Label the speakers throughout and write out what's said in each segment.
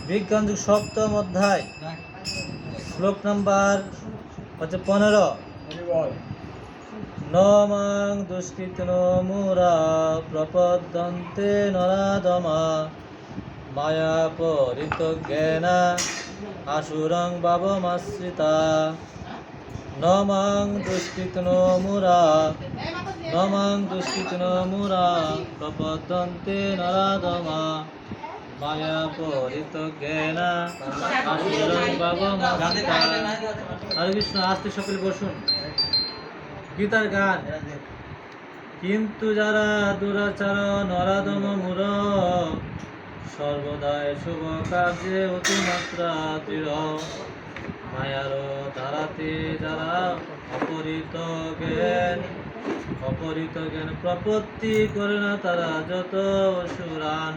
Speaker 1: বিজ্ঞান যুগ সপ্তম অধ্যায় শ্লোক নাম্বার 15। ন মাং দুষ্কৃতনো মুরা প্রপদ্যন্তে নরাধমা মায়া পরিতজ্ঞেনা আসুরং ভাবমাশ্রিতা। ন মাং দুষ্কৃতনো মুরা প্রপদ্যন্তে নরাধমা মায়া পরিতজ্ঞেনা আসুরং ভাবমাশ্রিতা। হরে কৃষ্ণ। আস্তে সকলে বসুন। গীতার গান। কিন্তু যারা দুরাচার নরাধম মূঢ় সর্বদাই শুভ কার্যে অতিমাত্রা দৃঢ় মায়ার ধারাতে যারা অপরিত জ্ঞান প্রপত্তি করে না তারা যত অসুরান।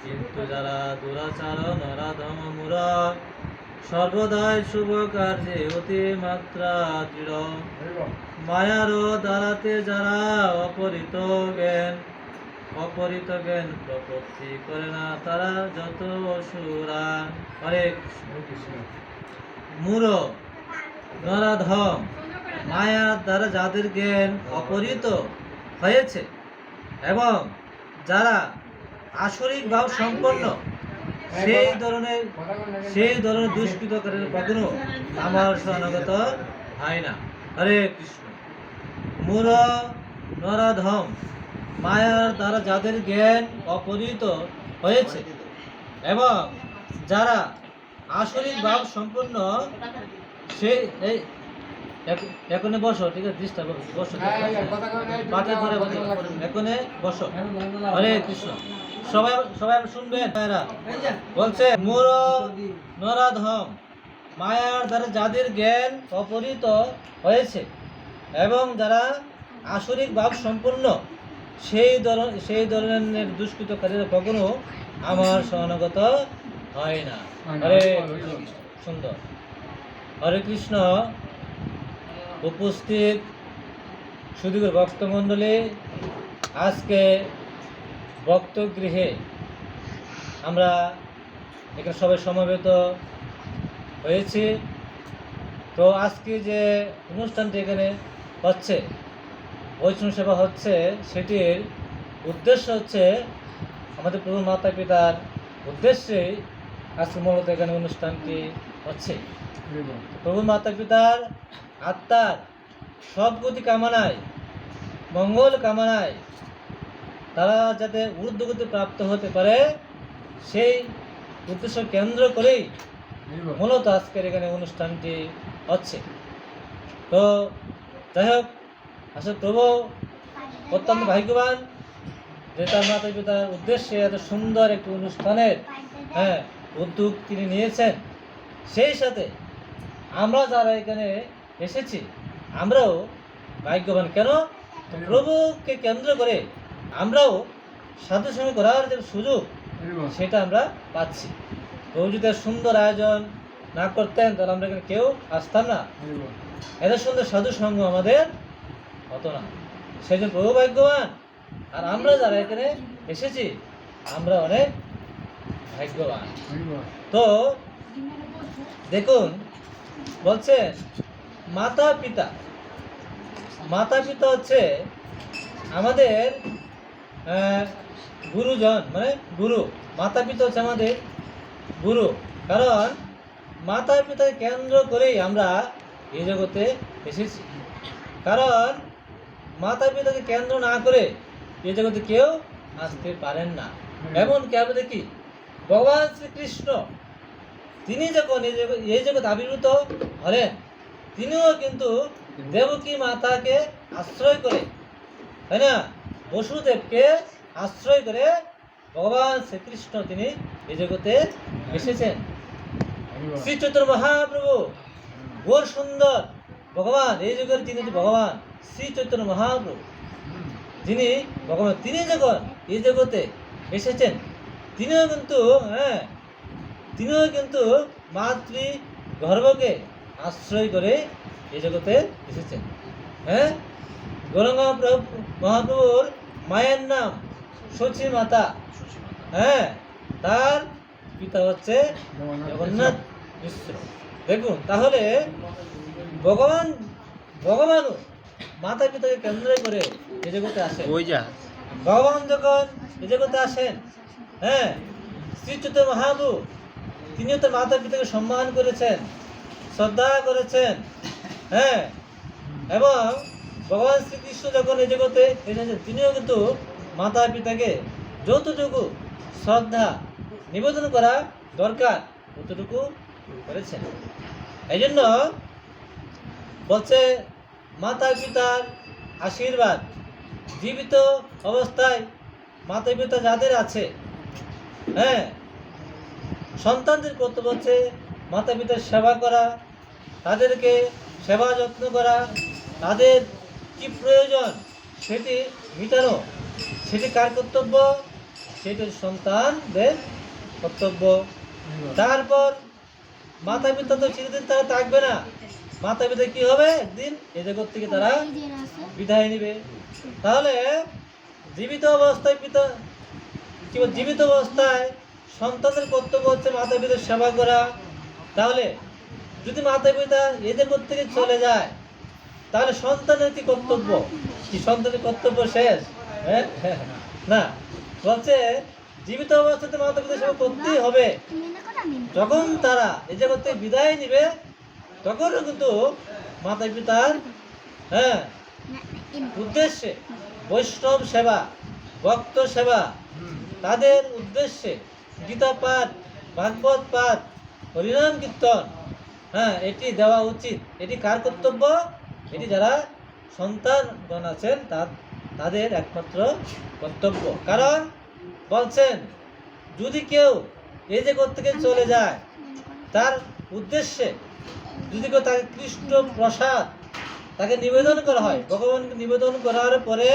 Speaker 1: কিন্তু যারা দুরাচার নরাধম মূঢ় সর্বদাই শুভ কার্যে অতিমাত্রা দৃঢ় মায়ার দ্বারাতে যারা অপরিত জ্ঞান প্রপত্তি করে না তারা যত অসুরান। হরে কৃষ্ণ। মূঢ় নরাধম মায়ার দ্বারা যাদের জ্ঞান অপহৃত হয়েছে এবং যারা আসরিক ভাব সম্পন্ন সেই ধরনের দুষ্কৃতকারীর কখনো আমার শরণাগত হয় না। হরে কৃষ্ণ। মূঢ় নরাধম মায়ার দ্বারা যাদের জ্ঞান অপহৃত হয়েছে এবং যারা আসরিক ভাব সম্পন্ন সেই এখনে বসো, ঠিক আছে? ডিস্টার্ব বসো, পাঠে ধরে এখনে বসো। হরে কৃষ্ণ। সবাই শুনবেন। বলছে মূঢ় নরাধম মায়ার দ্বারা যাদের জ্ঞান অপহৃত হয়েছে এবং যারা আসরিক ভাব সম্পন্ন সেই ধরনের দুষ্কৃতকারীরা কখনো আমার শরণাগত হয় না। হরে সুন্দর। হরে কৃষ্ণ। উপস্থিত সুদীর্ঘ ভক্তমণ্ডলী, আজকে ভক্তগৃহে আমরা এখানে সবাই সমবেত হয়েছি। তো আজকে যে অনুষ্ঠানটি এখানে হচ্ছে, বৈষ্ণব সেবা হচ্ছে, সেটির উদ্দেশ্য হচ্ছে আমাদের প্রভু মাতা পিতার উদ্দেশ্যেই আজকে মূলত এখানে অনুষ্ঠানটি হচ্ছে। প্রভু মাতা পিতার আত্মার সদ্গতি কামনায়, মঙ্গল কামনায় তারা যাতে ঊর্ধ্বগতি প্রাপ্ত হতে পারে সেই উদ্দেশ্য কেন্দ্র করেই মূলত আজকের এখানে অনুষ্ঠানটি হচ্ছে। তো যাই হোক, আসলে প্রভু অত্যন্ত ভাগ্যবান যে তার মাতা পিতার উদ্দেশ্যে এত সুন্দর একটি অনুষ্ঠানের উদ্যোগ তিনি নিয়েছেন। সেই সাথে আমরা যারা এখানে এসেছি আমরাও ভাগ্যবান। কেন? প্রভুকে কেন্দ্র করে আমরাও সাধু সঙ্গে করার যে সুযোগ সেটা আমরা পাচ্ছি। প্রভু যদি সুন্দর আয়োজন না করতেন তাহলে আমরা এখানে কেউ আসতাম না, এত সুন্দর সাধু সঙ্গ আমাদের হতো না। সেই জন্য প্রভু ভাগ্যবান, আর আমরা যারা এখানে এসেছি আমরা অনেক ভাগ্যবান। তো দেখুন, বলছে মাতা পিতা হচ্ছে আমাদের গুরুজন, মানে গুরু। মাতা পিতা হচ্ছে আমাদের গুরু, কারণ মাতা পিতাকে কেন্দ্র করেই আমরা এই জগতে এসেছি। কারণ মাতা পিতাকে কেন্দ্র না করে এই জগতে কেউ আসতে পারেন না। এমনকি আমরা দেখি ভগবান শ্রীকৃষ্ণ তিনি যখন এই জগৎ আবির্ভূত হলেন, তিনিও কিন্তু দেবকী মাতাকে আশ্রয় করে, তাই না, বসুদেবকে আশ্রয় করে ভগবান শ্রীকৃষ্ণ তিনি এই জগতে এসেছেন। শ্রী চৈতন্য মহাপ্রভু গৌর সুন্দর ভগবান, এই যুগের তিনি ভগবান শ্রী চৈতন্য মহাপ্রভু, যিনি ভগবান, তিনি যখন এই জগতে এসেছেন তিনিও কিন্তু মাতৃ গর্ভকে আশ্রয় করে এই জগতে এসেছেন। গৌরাঙ্গ মহাপ্রভুর মায়ের নাম সচী মাতা। তার পিতা হচ্ছে জগন্নাথ মিশ্র। দেখুন তাহলে ভগবানও মাতা পিতাকে কেন্দ্র করে এ জগতে আসেন। ভগবান যখন এ জগতে আসেন, হ্যাঁ, শ্রী চৈতন্য মহাপ্রভু তিনিও তো মাতা পিতাকে সম্মান করেছেন, শ্রদ্ধা করেছেন, হ্যাঁ, এবং ভগবান শ্রীকৃষ্ণ যখন এই জগতে এসেছেন তিনিও কিন্তু মাতা পিতাকে যতটুকু শ্রদ্ধা নিবেদন করা দরকার ততটুকু করেছেন। এই জন্য বলছে মাতা পিতার আশীর্বাদ জীবিত অবস্থায় মাতা পিতা যাদের আছে, হ্যাঁ, সন্তানদের কর্তব্য হচ্ছে মাতা পিতার সেবা করা, তাদেরকে সেবা যত্ন করা, তাদের কি প্রয়োজন সেটি মেটানো। সেটি কার কর্তব্য? সেটি সন্তানদের কর্তব্য। তারপর মাতা পিতা তো চিরদিন তারা থাকবে না। মাতা পিতা কি হবে? একদিন এ জগৎ থেকে তারা বিদায় নিবে। তাহলে জীবিত অবস্থায় জীবিত অবস্থায় সন্তানের কর্তব্য হচ্ছে মাতা পিতার সেবা করা। তাহলে যদি মাতা পিতা এ জগৎ থেকে চলে যায় তাহলে সন্তানের কি কর্তব্য? কি সন্তানের কর্তব্য শেষ? হ্যাঁ, না, বলছে জীবিত অবস্থাতে মাতা পিতার সেবা করতেই হবে। যখন তারা এই জগৎ থেকে বিদায় নিবে তখনও কিন্তু মাতা পিতার, হ্যাঁ, উদ্দেশ্যে বৈষ্ণব সেবা, ভক্ত সেবা, তাদের উদ্দেশ্যে গীতা পাঠ, ভাগবত পাঠ, হরিনাম কীর্তন, হ্যাঁ, এটি দেওয়া উচিত। এটি কার কর্তব্য? এটি যারা সন্তানগণ আছেন তাদের একমাত্র কর্তব্য। কারণ বলছেন যদি কেউ এই জগৎ থেকে চলে যায় তার উদ্দেশ্যে যদি কেউ তাকে কৃষ্ণ প্রসাদ তাকে নিবেদন করা হয়, ভগবানকে নিবেদন করার পরে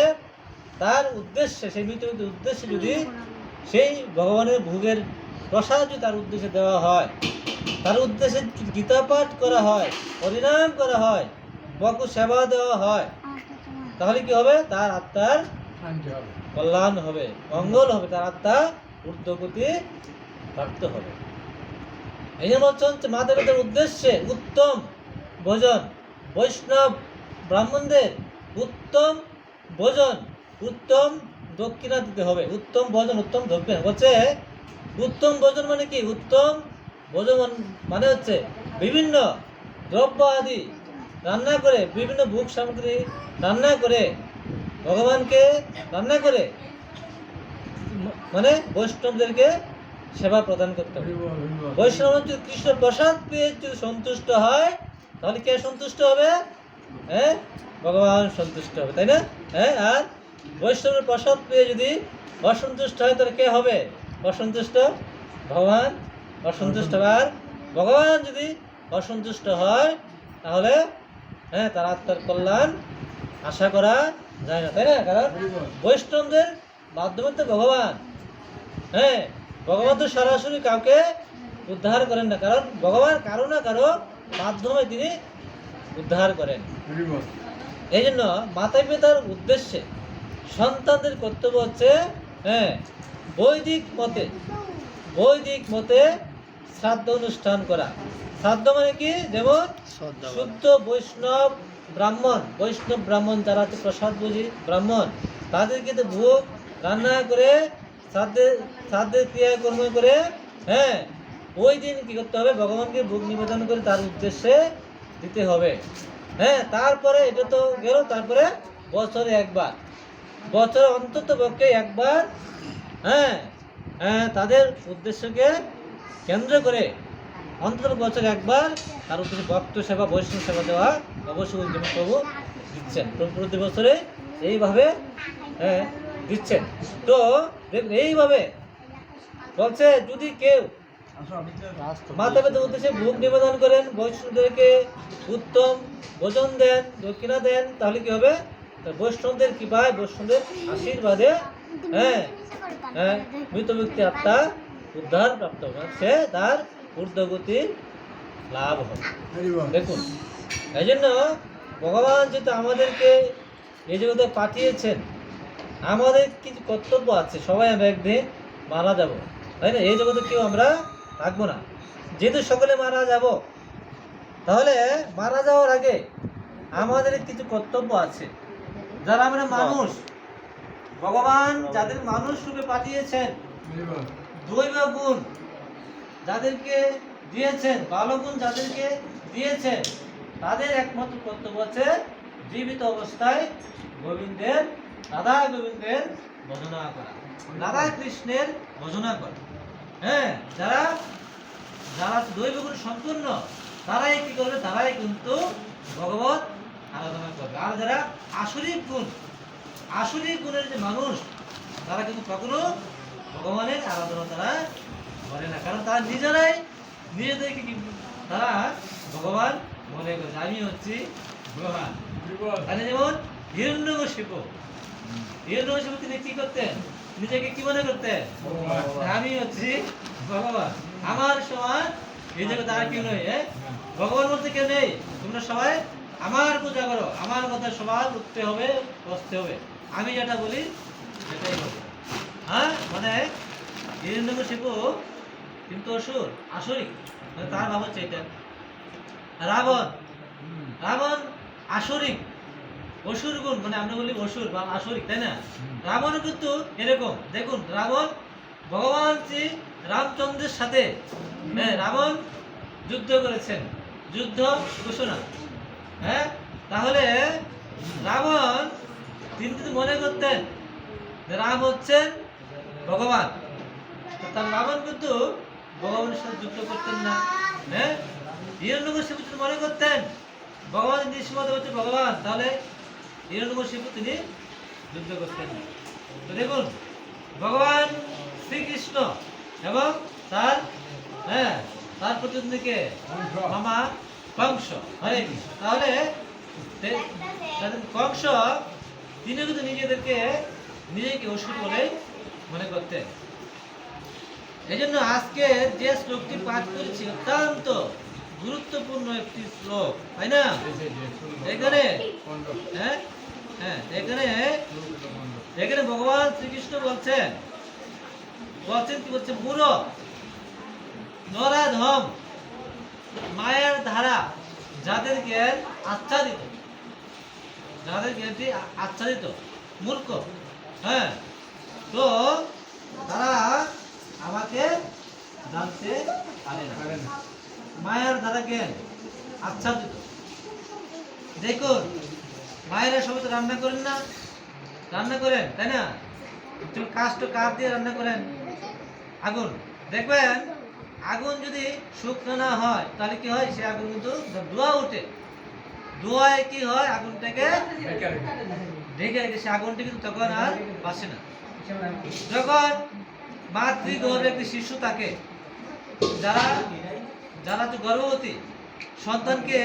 Speaker 1: তার উদ্দেশ্যে, সেই মৃত উদ্দেশ্যে যদি সেই ভগবানের ভোগের প্রসাদ যদি তার উদ্দেশ্যে দেওয়া হয়, তার উদ্দেশ্যে গীতা পাঠ করা হয়, হরিনাম করা হয়, বকু সেবা দেওয়া হয়, তাহলে কি হবে? তার আত্মার কল্যাণ হবে, মঙ্গল হবে, তার আত্মা ঊর্ধ্বগতি প্রাপ্ত হবে। এই জন্য হচ্ছে মাতা পিতার উদ্দেশ্যে উত্তম ভোজন, বৈষ্ণব ব্রাহ্মণদের উত্তম ভোজন, উত্তম দক্ষিণা দিতে হবে। উত্তম ভোজন, উত্তম দক্ষিণা। বলছে উত্তম ভোজন মানে কি? উত্তম ভোজন মানে হচ্ছে বিভিন্ন দ্রব্য আদি রান্না করে, বিভিন্ন ভোগ সামগ্রী রান্না করে, ভগবানকে রান্না করে মানে বৈষ্ণবদেরকে সেবা প্রদান করতে হবে। বৈষ্ণব যদি কৃষ্ণ প্রসাদ পেয়ে যদি সন্তুষ্ট হয় তাহলে কে সন্তুষ্ট হবে? হ্যাঁ, ভগবান সন্তুষ্ট হবে, তাই না? হ্যাঁ, আর বৈষ্ণবের প্রসাদ পেয়ে যদি অসন্তুষ্ট হয় তাহলে কে হবে অসন্তুষ্ট? ভগবান অসন্তুষ্ট হবে। আর ভগবান যদি অসন্তুষ্ট হয় তাহলে, হ্যাঁ, তার আত্মার কল্যাণ আশা করা যায় না, তাই না? কারণ বৈষ্ণবদের মাধ্যমে তো ভগবান, হ্যাঁ, ভগবান তো সরাসরি কাউকে উদ্ধার করেন না, কারণ ভগবান কারো না কারো মাধ্যমে তিনি উদ্ধার করেন। এই জন্য মাতা পিতার উদ্দেশ্যে সন্তানদের কর্তব্য হচ্ছে, হ্যাঁ, বৈদিক মতে শ্রাদ্ধ অনুষ্ঠান করা। শ্রাদ্ধ মানে কি? যেমন শুদ্ধ বৈষ্ণব ব্রাহ্মণ যারা হচ্ছে প্রসাদ বুঝি ব্রাহ্মণ, তাদের কিন্তু ভোগ রান্না করে শ্রাদ্ধের ক্রিয়াকর্ম করে, হ্যাঁ, ওই দিন কি করতে হবে? ভগবানকে ভোগ নিবেদন করে তার উদ্দেশ্যে দিতে হবে। হ্যাঁ, তারপরে এটা তো গেল। তারপরে বছরে একবার, বছরে অন্তত পক্ষে একবার, হ্যাঁ, তাদের উদ্দেশ্যকে কেন্দ্র করে অন্তত বছরে একবার তার উদ্দেশ্যে ভক্ত সেবা, বৈষ্ণব সেবা দেওয়া অবশ্যই প্রভু দিচ্ছেন। প্রতি বছরে এইভাবে, হ্যাঁ, দিচ্ছেন। তো দেখুন এইভাবে বলছে যদি কেউ মাতা পিতার উদ্দেশ্যে ভোগ নিবেদন করেন, বৈষ্ণবদেরকে উত্তম ভোজন দেন, দক্ষিণা দেন, তাহলে কি হবে? বৈষ্ণবদের কৃপায়, বৈষ্ণবদের আশীর্বাদে, হ্যাঁ, মৃত ব্যক্তি আত্মা উদ্ধার প্রাপ্ত হবে, সে তার ঊর্ধ্বগতি লাভ হবে। দেখুন এই জন্য ভগবান যেহেতু আমাদেরকে এই জগতে পাঠিয়েছেন, আমাদের কিছু কর্তব্য আছে। সবাই আমরা একদিন মারা যাব, তাই না? এই জগতে কেউ আমরা থাকবো না, যেহেতু সকলে মারা যাব। তাহলে মারা যাওয়ার আগে আমাদের কিছু কর্তব্য আছে। যারা আমরা মানুষ, ভগবান যাদের মানুষ রূপে পাঠিয়েছেন, দৈব গুণ যাদেরকে দিয়েছেন, ভালো গুণ যাদেরকে দিয়েছেন, তাদের একমাত্র কর্তব্য হচ্ছে জীবিত অবস্থায় গোবিন্দের, রাধা গোবিন্দের ভজনা করা, রাধা কৃষ্ণের ভজনা করা। হ্যাঁ, যারা যারা দৈব গুণ সম্পূর্ণ, তারাই কি করবে? তারাই কিন্তু ভগবত আরাধনা করবে। আর যারা আসরিক গুণ, আসরিক গুণের যে মানুষ, তারা কিন্তু কখনো ভগবানের আরাধনা তারা করে না, কারণ তারা নিজেরাই নিজেদেরকে কি তারা ভগবান মনে করে। আমি হচ্ছি ভগবান। তাহলে যেমন হিরণ্যকশিপু, হিরণ্যকশিপু তিনি কি করতেন? নিজেকে কি মনে করতেন? আমি হচ্ছি ভগবান, আমার সমান এই জগতে আর কেউ নেই। ভগবান বলতে কেউ নেই, তোমরা সবাই আমার পূজা করো, আমার কথা সবার উঠতে হবে, বসতে হবে, আমি যেটা বলি সেটাই হবে। হ্যাঁ, মানে হিরণ্যকশিপু কিন্তু অসুর, আসরিক, মানে তার ভাব হচ্ছে এটা। রাবণ, রাবণ আসরিক, অসুর গুণ, মানে আমরা বলি অসুর বা আসরিক, তাই না? রাবণ কিন্তু এরকম। দেখুন, রাবণ ভগবান শ্রী রামচন্দ্রের সাথে, হ্যাঁ, রাবণ যুদ্ধ করেছেন, যুদ্ধ ঘোষণা। হ্যাঁ, তাহলে রাবণ তিনি কিন্তু মনে করতেন যে রাম হচ্ছেন ভগবান। তার রাবণ কিন্তু ভগবানের সাথে যুদ্ধ করতেন না। হ্যাঁ, হিরণ্যকশিপু তিনি মনে করতেন ভগবান নিঃস্বার্থ হচ্ছে ভগবান, তাহলে হিরণ্যকশিপু তিনি যুদ্ধ করতেন না। তো দেখুন, ভগবান শ্রীকৃষ্ণ এবং তার, হ্যাঁ, তার প্রতিদ্বন্দ্বীকে মামা কংস, হরে কৃষ্ণ। তাহলে কংস তিনি কিন্তু নিজেকে অসুর বলে মনে করতেন। এই জন্য আজকে যে শ্লোকটি পাঠ করেছি অত্যন্ত গুরুত্বপূর্ণ একটি শ্লোক, তাই না? এখানে হ্যাঁ হ্যাঁ এখানে ভগবান শ্রীকৃষ্ণ বলছেন কি বলছে? মূঢ় নরাধম মায়ার ধারা যাদের জ্ঞান আচ্ছাদিত, যাদের জ্ঞানটি আচ্ছাদিত, মূর্খ, হ্যাঁ, তো তারা আমাকে জানতে পারে না। মায়ের দ্বারা জ্ঞান আচ্ছাদিত। দেখুন, মায়েরা সবাই তো রান্না করেন না? রান্না করেন, তাই না? কাষ্ঠ কাঠ দিয়ে রান্না করেন, আগুন। দেখবেন আগুন যদি শুকনো না হয় তাহলে কি হয়? সে আগুন কিন্তু ধোঁয়া উঠে, ধোঁয়ায় কি হয়? আগুনটাকে ঢেকে রেখে সে আগুনটা কিন্তু তখন আর বাসে না। যখন মাতৃগর্ভে একটি শিশু থাকে, যারা যারা তো গর্ভবতী সন্তানকে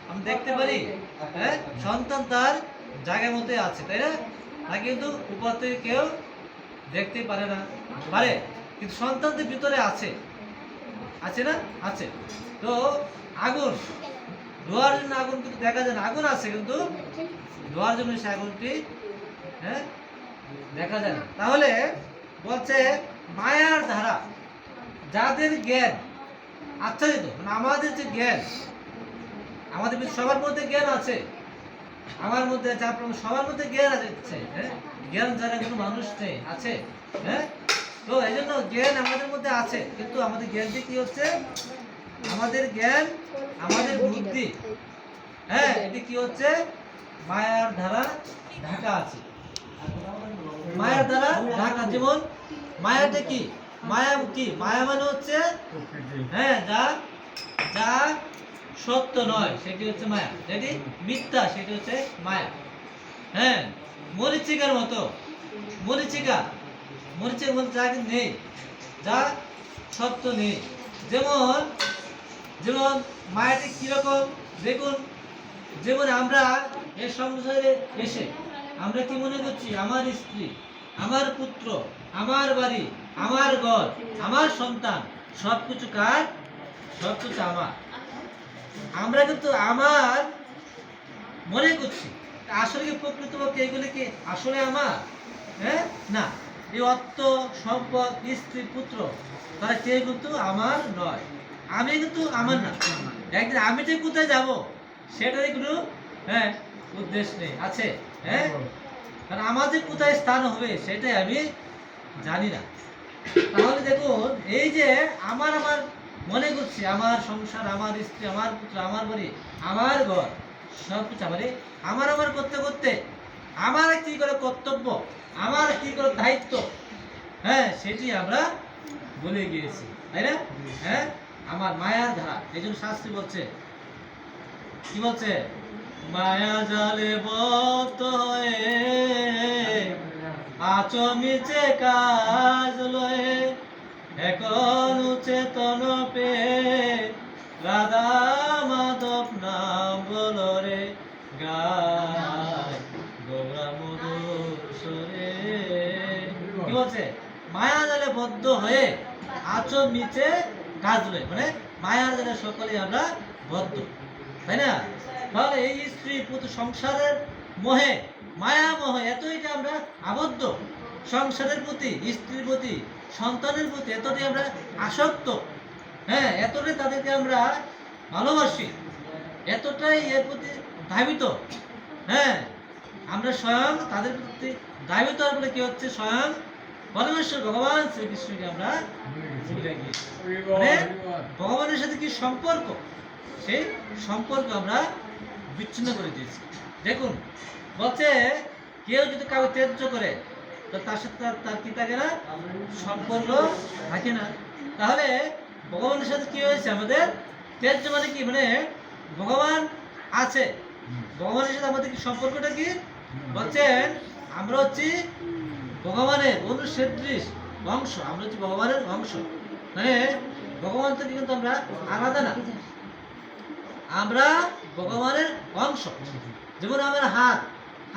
Speaker 1: আমি দেখতে পারি, হ্যাঁ, সন্তান তার জায়গার মধ্যে আছে, তাই না? তাকে কিন্তু উপর থেকে কেউ দেখতে পারে না, পারে, কিন্তু সন্তানদের ভিতরে আছে, আছে না? আছে। তো আগুন ধোয়ার জন্য আগুন কিন্তু দেখা যায় না, আগুন আছে কিন্তু ধোয়ার জন্য সে আগুনটি, হ্যাঁ, দেখা যায় না। তাহলে বলছে মায়ার ধারা যাদের জ্ঞান আচ্ছাদিত, মানে আমাদের যে জ্ঞান, আমাদের সবার মধ্যে জ্ঞান আছে, আমার মধ্যে আছে, আপনার সবার মধ্যে জ্ঞান আছে, হ্যাঁ, জ্ঞান যারা কোনো মানুষ নেই আছে, হ্যাঁ। তো এই জন্য জ্ঞান আমাদের মধ্যে আছে, কিন্তু আমাদের জ্ঞানটি কি হচ্ছে? আমাদের জ্ঞান, আমাদের বুদ্ধি, হ্যাঁ, এটি কি হচ্ছে? মায়ার দ্বারা ঢাকা আছে, মায়ার দ্বারা ঢাকা। যেমন মায়াটা কি? মায়া কি? মায়া মানে হচ্ছে, হ্যাঁ, যা যা সত্য নয় সেটি হচ্ছে মায়া, যেটি মিথ্যা সেটি হচ্ছে মায়া। হ্যাঁ, মরিচিকার মতো, মরিচিকা মধ্যে যা নেই, যা সত্য নেই। যেমন যেমন মায়াটি কিরকম দেখুন, যেমন আমরা এই সংসারে এসে আমরা কি মনে করছি? আমার স্ত্রী, আমার পুত্র, আমার বাড়ি, আমার ঘর, আমার সন্তান, সবকিছু কার? সবকিছু আমার। আমরা কিন্তু আমার মনে করছি, আসলে কি প্রকৃতপক্ষে এগুলি কি আসলে আমার? হ্যাঁ, না, এই অর্থ সম্পদ স্ত্রী পুত্র তারা কেউ কিন্তু আমার নয়, আমি কিন্তু আমার না। একদিন আমি যে কোথায় যাব সেটারই কোনো হ্যাঁ উদ্দেশ্য নেই আছে। হ্যাঁ, কারণ আমার যে কোথায় স্থান হবে সেটাই আমি জানি না। তাহলে দেখুন এই যে আমার আমার মনে করছি আমার সংসার, আমার স্ত্রী, আমার পুত্র, আমার বাড়ি, আমার ঘর, সব কিছু আমার আমার করতে করতে আমার কি করে কর্তব্য, আমার কি করে দায়িত্ব, হ্যাঁ সেটি আমরা ভুলে গিয়েছি, তাই না? হ্যাঁ, আমার মায়ার ধারা। এই জন্য শাস্ত্রী বলছে, কি বলছে? মায়া জালে বদ্ধ হয়ে আচমিছে কাজ লয়ে, এখন চেতন পে রাধা মাধব নাম বলরে গায় গৌরা মধুর সুরে। কি বলছে? মায়া জালে বদ্ধ হয়ে আচমিছে কাজ লয়ে, মানে মায়ার জালে সকলে আমরা বদ্ধ, তাই না? তাহলে এই স্ত্রী পুত্র সংসারের মোহে, মায়া মোহ এতইটা আমরা আবদ্ধ, সংসারের প্রতি, স্ত্রীর প্রতি, সন্তানের প্রতি এতটাই আমরা আসক্ত, হ্যাঁ এতটাই তাদেরকে আমরা ভালোবাসি, এতটাই এর প্রতি ধাবিত, হ্যাঁ আমরা স্বয়ং তাদের প্রতি ধাবিত হওয়ার ফলে কি হচ্ছে? স্বয়ং পরমেশ্বর ভগবান শ্রীকৃষ্ণকে আমরা ভুলে গিয়েছি। মানে ভগবানের সাথে কি সম্পর্ক, সেই সম্পর্ক আমরা বিচ্ছিন্ন করে দিয়েছি। দেখুন বলছে কেউ যদি কাউকে ত্যায্য করে তো তার সাথে তার কি থাকে না? সম্পর্ক থাকে না। তাহলে ভগবানের সাথে কি হয়েছে আমাদের? ত্যায্য মানে কি? মানে ভগবান আছে, ভগবানের সাথে আমাদের কি সম্পর্কটা কি? বলছেন আমরা হচ্ছি ভগবানের অনুসদৃশ অংশ, আমরা হচ্ছি ভগবানের অংশ, মানে ভগবান থেকে কিন্তু আমরা আলাদা না, আমরা ভগবানের অংশ। যেমন আমার হাত,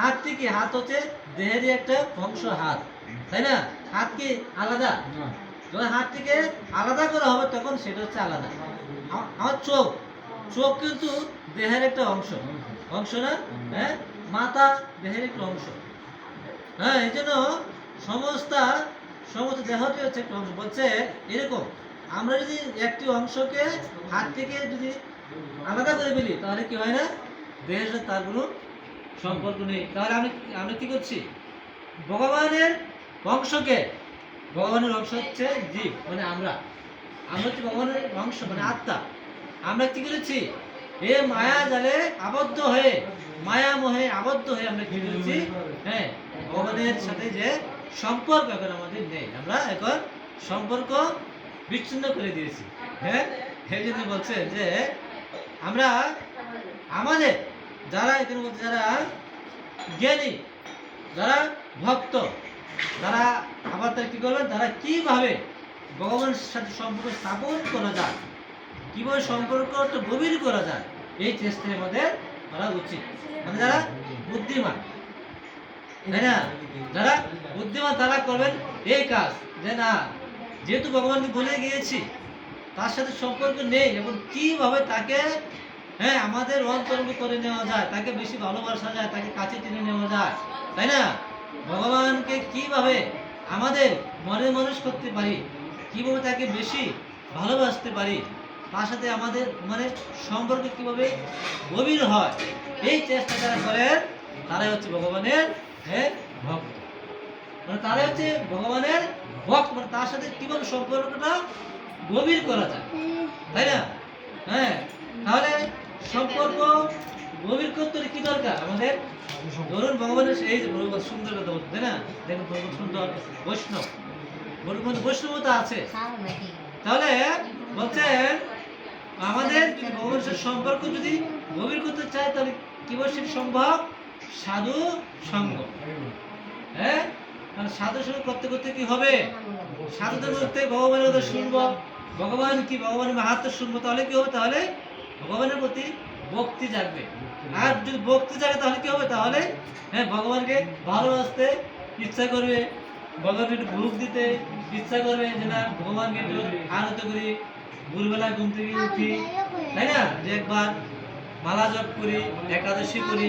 Speaker 1: হাত কি? হাত হচ্ছে দেহেরই একটা অংশ, হাত, তাই না? হাত কি আলাদা? যখন হাতটিকে আলাদা করা হবে তখন সেটা হচ্ছে আলাদা। আমার চোখ, চোখ কিন্তু দেহের একটা অংশ, অংশ না? হ্যাঁ, মাথা দেহের একটা অংশ, হ্যাঁ এই জন্য সমস্ত দেহটি হচ্ছে একটা অংশ। বলছে এরকম আমরা যদি একটি অংশকে হাত থেকে যদি আলাদা করে ফেলি তাহলে কি হয় না? দেহের সাথে তার কোনো সম্পর্ক নেই। তাহলে আমরা কি করছি? ভগবানের অংশকে, ভগবানের অংশ হচ্ছে জীব, মানে আমরা হচ্ছে ভগবানের অংশ, মানে আত্মা। আমরা কি করেছি? এ মায়া জালে আবদ্ধ হয়ে, মায়া মোহে আবদ্ধ হয়ে আমরা কি করেছি? হ্যাঁ, ভগবানের সাথে যে সম্পর্ক এখন আমাদের নেই, আমরা এখন সম্পর্ক বিচ্ছিন্ন করে দিয়েছি। হ্যাঁ, সেই জন্য বলছে যে আমরা আমাদের যারা এখানে বলছে যারা জ্ঞানী, যারা ভক্ত, যারা আবার তারা কি করবেন? তারা কিভাবে ভগবানের সাথে সম্পর্ক স্থাপন করা যায়, কিভাবে সম্পর্কটা গভীর করা যায়, এই চেষ্টার মধ্যে করা উচিত। মানে যারা বুদ্ধিমান, তাই না? যারা বুদ্ধিমান তারা করবেন এই কাজ, যে না যেহেতু ভগবানকে ভুলে গিয়েছি, তার সাথে সম্পর্ক নেই, এবং কিভাবে তাকে হ্যাঁ আমাদের অন্তর্গ করে নেওয়া যায়, তাকে বেশি ভালোবাসা যায়, তাকে কাছে টেনে নেওয়া যায়, তাই না? ভগবানকে কিভাবে আমাদের মনে মানুষ করতে পারি, কিভাবে তাকে বেশি ভালোবাসতে পারি, তার সাথে আমাদের মানে সম্পর্ক কিভাবে গভীর হয়, এই চেষ্টা যারা করেন তারাই হচ্ছে ভগবানের ভক্ত। মানে তারাই হচ্ছে ভগবানের ভক্ত, মানে তার সাথে কিভাবে সম্পর্কটা গভীর করা যায়, তাই না? হ্যাঁ, তাহলে সম্পর্ক গভীর করতে হলে কি দরকার আমাদের? ধরুন ভগবানের এই যে সুন্দর কথা বলতে, তাই না? দেখুন ভগবান সুন্দর, বৈষ্ণব, বৈষ্ণবতা আছে। তাহলে বলছেন আমাদের ভগবানের সাথে সম্পর্ক যদি গভীর করতে চায় তাহলে কিভাবে সেটা সম্ভব? সাধু সঙ্গ। হ্যাঁ, সাধু সঙ্গ করতে করতে কি হবে? সাধুদের মধ্যে ভগবানের কথা শুনবো, ভগবান কি, ভগবানের মাহাত্ম্য শুনবো, তাহলে কি হবে? তাহলে ভগবানের প্রতি ভক্তি জাগবে। আর যদি ভক্তি জাগে তাহলে কি হবে? তাহলে হ্যাঁ ভগবানকে ভালোবাসতে ইচ্ছা করবে, ভগবানকে একটু ভোগ দিতে ইচ্ছা করবে, যে না ভগবানকে একটু আরতি করি, ভোরবেলা ঘুম থেকে উঠি, তাই না? যে একবার মালা জপ করি, একাদশী করি,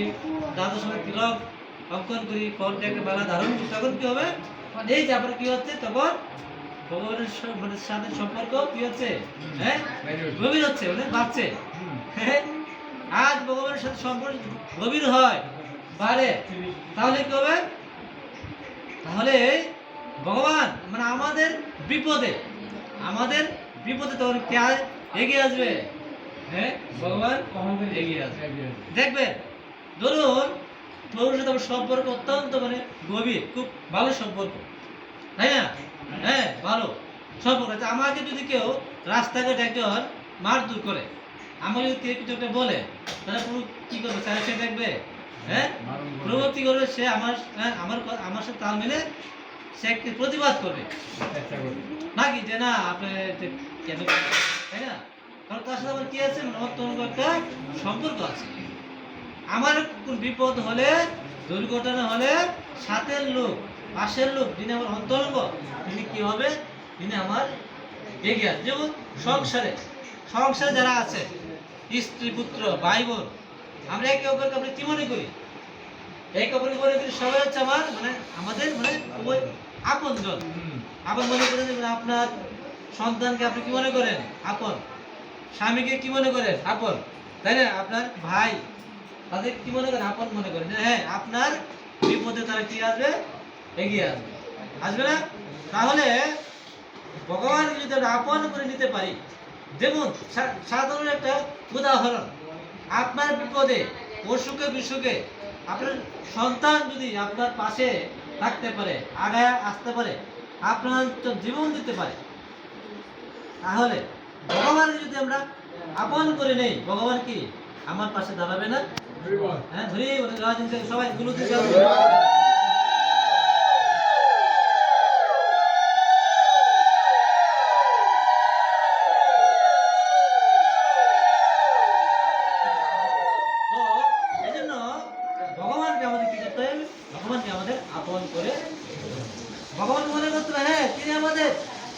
Speaker 1: দ্বাদশ তিলক অঙ্কন করি, কণ্ঠে একটা মালা ধারণ করি, তখন কি হবে? এই যে আপনার কি হচ্ছে তখন ভগবানের সাথে সম্পর্ক কি হচ্ছে, হ্যাঁ গভীর হচ্ছে, মানে বাড়ছে। হ্যাঁ, আজ ভগবানের সাথে সম্পর্ক গভীর হয়, বাড়ে, তাহলে কি হবে? তাহলে ভগবান মানে আমাদের বিপদে তখন কে এগিয়ে আসবে? হ্যাঁ, ভগবান এগিয়ে আসবে। দেখবেন, ধরুন প্রভুর সাথে আমার সম্পর্ক অত্যন্ত মানে গভীর, খুব ভালো সম্পর্ক, তাই না? হ্যাঁ, ভালো সম্পর্ক আছে। আমাকে যদি কেউ রাস্তাঘাটে একজন মারধর করে, আমাকে যদি কেউ কিছু একটা বলে, তাহলে প্রভু কি করবে? তাহলে সে দেখবে, হ্যাঁ প্রভু কি করবে? সে আমার সাথে তাল মিলে সে একটি প্রতিবাদ করবে, নাকি যে না আপনি কেন, তাই না? কারণ তার সাথে আমার কি আছে, অত্যন্ত একটা সম্পর্ক আছে। আমার কোন বিপদ হলে, দুর্ঘটনা হলে, সাথের লোক, পাশের লোক, যিনি আমার অন্তরঙ্গ, তিনি কি হবে? তিনি আমার এগিয়ে আসবে। যেমন সংসারে যারা আছে, স্ত্রী, পুত্র, ভাই বোন, আমরা একে অপরকে আমরা কি মনে করি? একে অপরকে মনে করি সবাই হচ্ছে আমার মানে আমাদের মানে আপন জন। আপন মনে করেন, আপনার সন্তানকে আপনি কি মনে করেন? আপন। স্বামীকে কি মনে করেন? আপন, তাই না? আপনার ভাই, তাদের কি মনে করেন? আপন মনে করেন। হ্যাঁ, আপনার বিপদে তারা কি আসবে? এগিয়ে আসবে, আসবে না? তাহলে ভগবানকে যদি আমরা আপন করে নিতে পারি, যেমন সাধারণ একটা উদাহরণ, আপনার বিপদে, অসুখে বিসুখে আপনার সন্তান যদি আপনার পাশে থাকতে পারে, আগায় আসতে পারে, আপনার জীবন দিতে পারে, তাহলে ভগবানকে যদি আমরা আপন করে নেই, ভগবান কি আমার পাশে দাঁড়াবে না? হ্যাঁ, ধরি সবাই গুলোতে ভগবানকে আমাদের কি করতে হবে? ভগবানকে আমাদের আপন করে, ভগবান মনে করতে হবে, হ্যাঁ তিনি আমাদের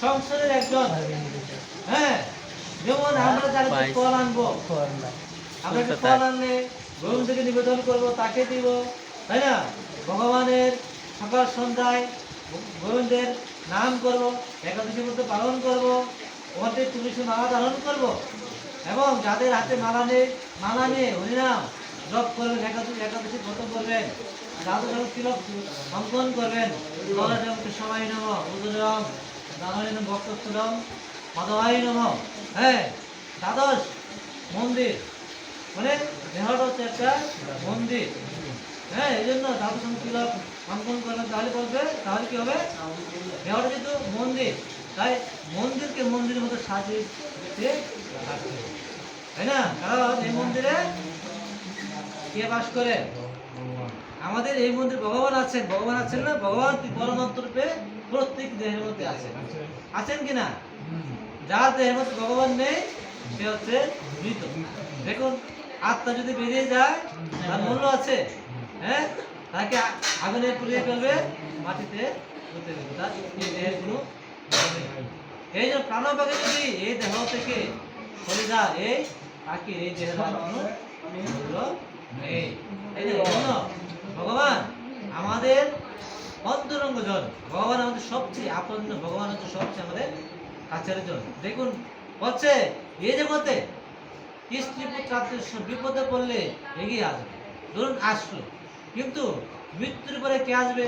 Speaker 1: সংসারের একজন। হ্যাঁ, যেমন আমরা যারা ফল আনবো, আমরা ফল আনলে গরুন থেকে নিবেদন করবো, তাকে দিব, তাই না? ভগবানের সকাল সন্ধ্যায় গরুনদের নাম করবো, একাদশীর মধ্যে পালন করবো, ওদের তুলসী মালা ধারণ করবো, এবং যাদের হাতে মালা নিয়ে হরিনাম জপ করবেন, একাদশী ব্রত করবেন, যাদের তিলক অঙ্কন করবেন, সবাই নম উদরম নারায়ণ ভক্তস্থলম মাধবাই নম। হ্যাঁ, দ্বাদশ মন্দির মানে দেহটা হচ্ছে একটা মন্দির। হ্যাঁ, এই জন্য দ্বাদশ তিলক অঙ্কন করবেন, তাহলে কি হবে? দেহটা যেহেতু মন্দির, তাই মন্দিরকে মন্দিরের মতো সাজিয়ে রাখতে হবে, তাই না? কারণ এই মন্দিরে কে বাস করে? আমাদের এই মন্দির ভগবান আছেন না? ভগবান পরমাত্মরূপে প্রত্যেক দেহের মধ্যে আছেন কিনা? যার দেহের মধ্যে ভগবান নেই সে হচ্ছে মৃত। দেখুন, আত্মা যদি বেরিয়ে যায় তার মূল্য আছে? হ্যাঁ, তাকে আগুনে পুড়িয়ে ফেলবে, মাটিতে পুঁতে দেবে, তার এই দেহের কোনো। এই যে প্রাণবাকে যদি এই দেহ থেকে চলে যায়, তাকে এই দেহের কোনো মূল্য নেই। এই জন্য ভগবান আমাদের অন্তরঙ্গ জন, ভগবান আমাদের সবচেয়ে আপন, ভগবান হচ্ছে সবচেয়ে আমাদের কাছের জন। দেখুন বলছে এই জগতে স্ত্রী পুত্র বিপদে পড়লে এগিয়ে আসবে, ধরুন আসলো, কিন্তু মৃত্যুর পরে কে আসবে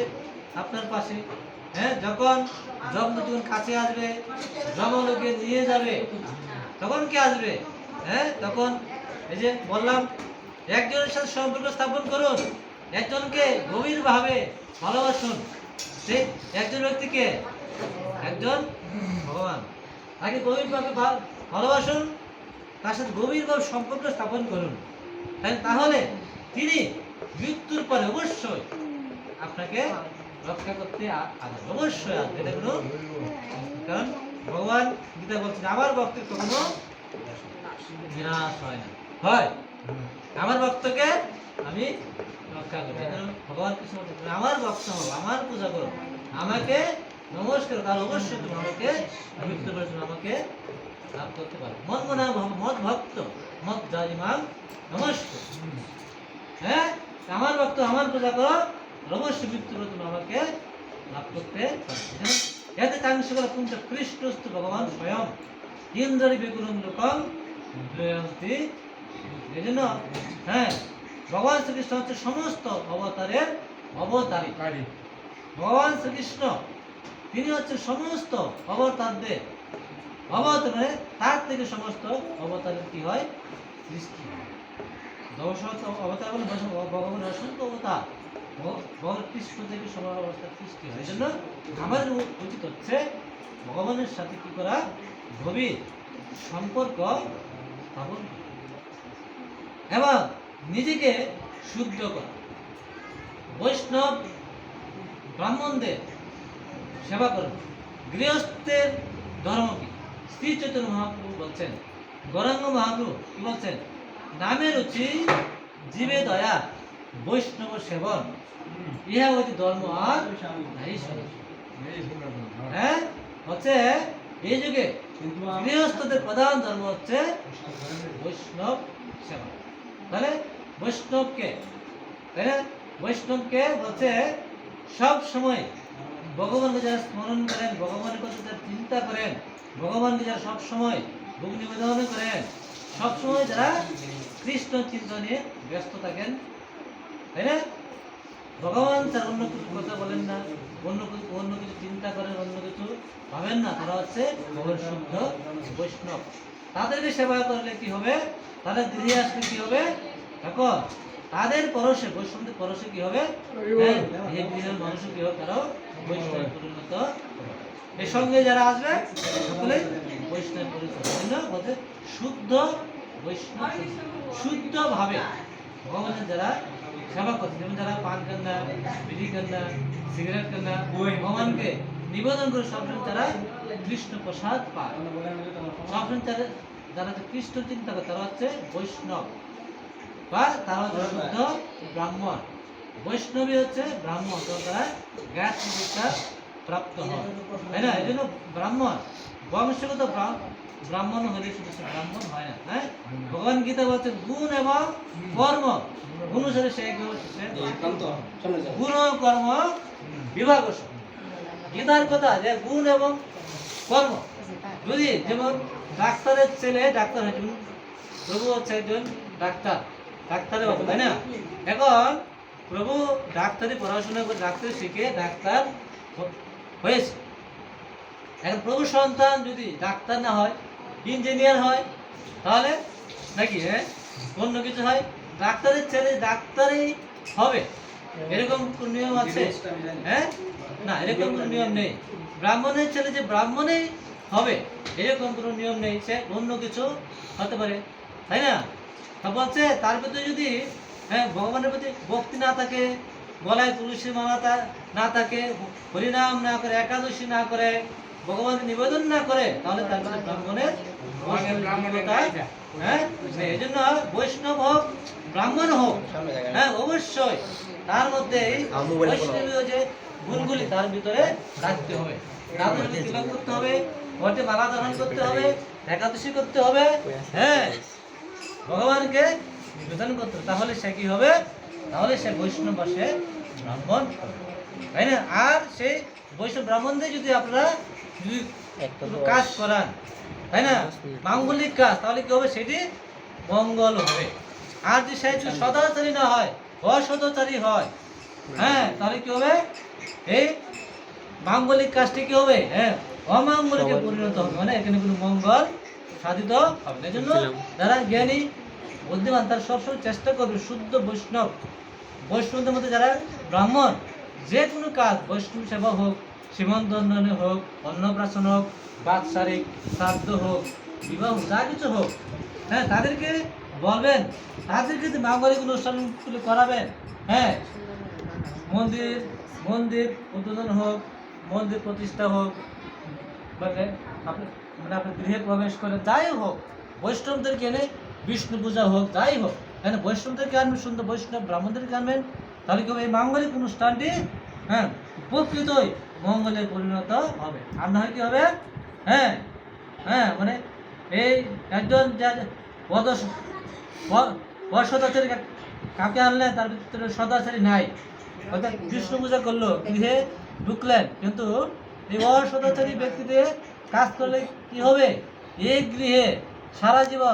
Speaker 1: আপনার পাশে? হ্যাঁ, যখন কাছে আসবে, যমলোকে নিয়ে যাবে, তখন কে আসবে? হ্যাঁ, তখন এই যে বললাম, একজনের সাথে সম্পর্ক স্থাপন করুন, একজনকে গভীরভাবে ভালোবাসুন। সেই একজন ব্যক্তিকে একজন ভগবান, তাকে গভীরভাবে ভালোবাসুন, তার সাথে গভীরভাবে সম্পর্ক স্থাপন করুন, তাহলে তিনি মৃত্যুর পরে অবশ্যই আপনাকে রক্ষা করতে আসবে, অবশ্যই আসবে। এটা কোনো, কারণ ভগবান গীতা বলছেন আমার ভক্তের কখনো নিরাশ হয় না, হয় আমার ভক্তকে আমি রক্ষা করি। ভগবান কৃষ্ণ আমার ভক্ত হবো, আমার পূজা করো, আমাকে নমস্কার, তার অবশ্যই তুমি আমাকে মৃত্যু পর্যন্ত আমাকে লাভ করতে পারো। মদ ভক্ত মদ জাজিমাম নমস্কার। হ্যাঁ, আমার ভক্ত আমার পূজা করো, অবশ্যই মৃত্যু পর্যন্ত আমাকে লাভ করতে পারে। এতে কাংশকল পুঞ্চ কৃষ্ণস্তু ভগবান স্বয়ং ইন্দ্রি বিকুলং লোকং লয়ন্তি। এই জন্য হ্যাঁ, ভগবান শ্রীকৃষ্ণ হচ্ছে সমস্ত অবতারের অবতারী। ভগবান শ্রীকৃষ্ণ তিনি হচ্ছে সমস্ত অবতারদের অবতার, মানে তার থেকে সমস্ত অবতারের কি হয় সৃষ্টি হয়। অবতার বলে ভগবানের অসংখ্য অবতার, ভগবান কৃষ্ণ থেকে সময় অবস্থার সৃষ্টি হয়। এই জন্য আমাদের উচিত হচ্ছে ভগবানের সাথে কি করা, গভীর সম্পর্ক স্থাপন করা এবং নিজেকে শুদ্ধ করা। বৈষ্ণব ব্রাহ্মণদের সেবা করুন। গৃহস্থের ধর্ম কি? শ্রী চৈতন্য মহাপ্রভু বলছেন, গৌরাঙ্গ মহাপ্রভু কি বলছেন, নামে রুচি জীবে দয়া বৈষ্ণব সেবন ইহা হচ্ছে ধর্ম আর নাই। হ্যাঁ, হচ্ছে এই যুগে গৃহস্থদের প্রধান ধর্ম হচ্ছে বৈষ্ণব সেবা। তাহলে বৈষ্ণবকে, তাই না, বৈষ্ণবকে বলছে সব সময় ভগবানকে যারা স্মরণ করেন, ভগবানের কথা যারা চিন্তা করেন, ভগবানকে যারা সব সময় ভোগ নিবেদন করেন, সব সময় যারা কৃষ্ণ চিন্তা নিয়ে ব্যস্ত থাকেন, তাই না, ভগবান তার অন্য কিছু কথা বলেন না, অন্য কিছু চিন্তা করেন, অন্য কিছু ভাবেন না, তারা হচ্ছে ভগবান শুদ্ধ বৈষ্ণব। তাদেরকে সেবা করলে কি হবে, তাদের গৃহে আসলে কি হবে, দেখো তাদের পরশে, বৈষ্ণবদের পরশে কি হবে, এই গৃহের মানুষ কি হবে, তারাও বৈষ্ণব পরিণত হবে। এর সঙ্গে যারা আসবে সকলে বৈষ্ণব পরিণত বলতে শুদ্ধ বৈষ্ণব, শুদ্ধ ভাবে ভগবানের যারা সেবা করছে, যেমন যারা পান খান না, বিড়ি খান না, সিগারেট খান না, ভগবানকে নিবেদন করে সবসময় তারা কৃষ্ণ প্রসাদ পায়। সবসময় যারা কৃষ্ণ চিন্তা করে তারা হচ্ছে বৈষ্ণব বা তারা হচ্ছে শুদ্ধ ব্রাহ্মণ। বৈষ্ণবী হচ্ছে ব্রাহ্মণ, তো তারা জ্ঞান প্রতিষ্ঠা প্রাপ্ত হয়, তাই না। এই জন্য ব্রাহ্মণ বংশগত ব্রাহ্মণ হলে শুধু ব্রাহ্মণ হয় না। হ্যাঁ, ভগবান গীতা বলছে গুণ এবং কর্ম অনুসারে সে গুণ কর্ম বিভাগ। গীতার কথা যে গুণ এবং কর্ম, যদি যেমন ডাক্তারের ছেলে ডাক্তার হয়েছেন, প্রভু হচ্ছে একজন ডাক্তার, ডাক্তারের বাবা, তাই না। এখন প্রভু ডাক্তারি পড়াশোনা করে ডাক্তারি শিখে ডাক্তার হয়েছে। এখন প্রভু সন্তান যদি ডাক্তার না হয়, ইঞ্জিনিয়ার হয়, তাহলে নাকি অন্য কিছু হয়, ডাক্তারের ছেলে ডাক্তারই হবে এরকম কোন নিয়ম আছে? হ্যাঁ, না, এরকম কোনো নিয়ম নেই। ব্রাহ্মণের ছেলে যে ব্রাহ্মণই হবে এরকম কোনো নিয়ম নেই, সে অন্য কিছু হতে পারে, তাই না। তা বলছে তার ভিতরে যদি ভগবানের প্রতি ভক্তি না থাকে, গলায় তুলসী মালা না থাকে, হরিনাম না করে, একাদশী না করে, ভগবানকে নিবেদন না করে, তাহলে তার মানে ব্রাহ্মণের এই জন্য বৈষ্ণব হোক ব্রাহ্মণ হোক, হ্যাঁ, অবশ্যই তার মধ্যে বৈষ্ণবীয় যে গুণগুলি তার ভিতরে রাখতে হবে। তাদের তিলক করতে হবে, ঘটে মালা ধারণ করতে হবে, একাদশী করতে হবে, হ্যাঁ, ভগবানকে নিবেদন করতে হবে, তাহলে সে কি হবে, তাহলে সে বৈষ্ণব বা সে ব্রাহ্মণ হবে, তাই না। আর সেই বৈষ্ণব ব্রাহ্মণদের যদি আপনারা যদি কাজ করান, তাই না, মাঙ্গলিক কাজ, তাহলে কি হবে, সেটি মঙ্গল হবে। আর যদি সে সদাচারী না হয়, অসদাচারী হয়, হ্যাঁ, তাহলে কি হবে, এই মাঙ্গলিক কাজটি কি হবে, অমাঙ্গলিকে পরিণত হবে, মানে এখানে কোনো মঙ্গল সাধিত হবে না। এই জন্য যারা জ্ঞানী বুদ্ধিমান তারা সবসময় চেষ্টা করবে শুদ্ধ বৈষ্ণব, বৈষ্ণবদের মধ্যে যারা ব্রাহ্মণ, যে কোনো কাজ, বৈষ্ণব সেবা হোক, সীমন্তোন্নয়ন হোক, অন্নপ্রাশন হোক, বাৎসরিক শ্রাদ্ধ হোক, বিবাহ, যা কিছু হোক, হ্যাঁ, তাদেরকে বলবেন, তাদেরকে মাঙ্গলিক অনুষ্ঠানগুলো করাবেন, হ্যাঁ, মন্দির উদ্বোধন হোক, মন্দির প্রতিষ্ঠা হোক, মানে আপনার গৃহে প্রবেশ করে যাই হোক, বৈষ্ণবদেরকে এনে বিষ্ণু পূজা হোক, যাই হোক, হ্যাঁ, বৈষ্ণবদেরকে আনবেন, সুন্দর বৈষ্ণব ব্রাহ্মণদেরকে আনবেন, তাহলে কি হবে, এই মাঙ্গলিক অনুষ্ঠানটি প্রকৃতই মঙ্গলে পরিণত হবে। আর না হয় কি হবে, মানে এই একজন যা অসদাচারী কাকে আনলে তার ভিতরে সদাচারী নাই, অর্থাৎ কৃষ্ণ পূজা করলো, গৃহে ঢুকলেন, কিন্তু এই অসদাচারী ব্যক্তিদের কাজ করলে কি হবে? এই গৃহে সারা জীবন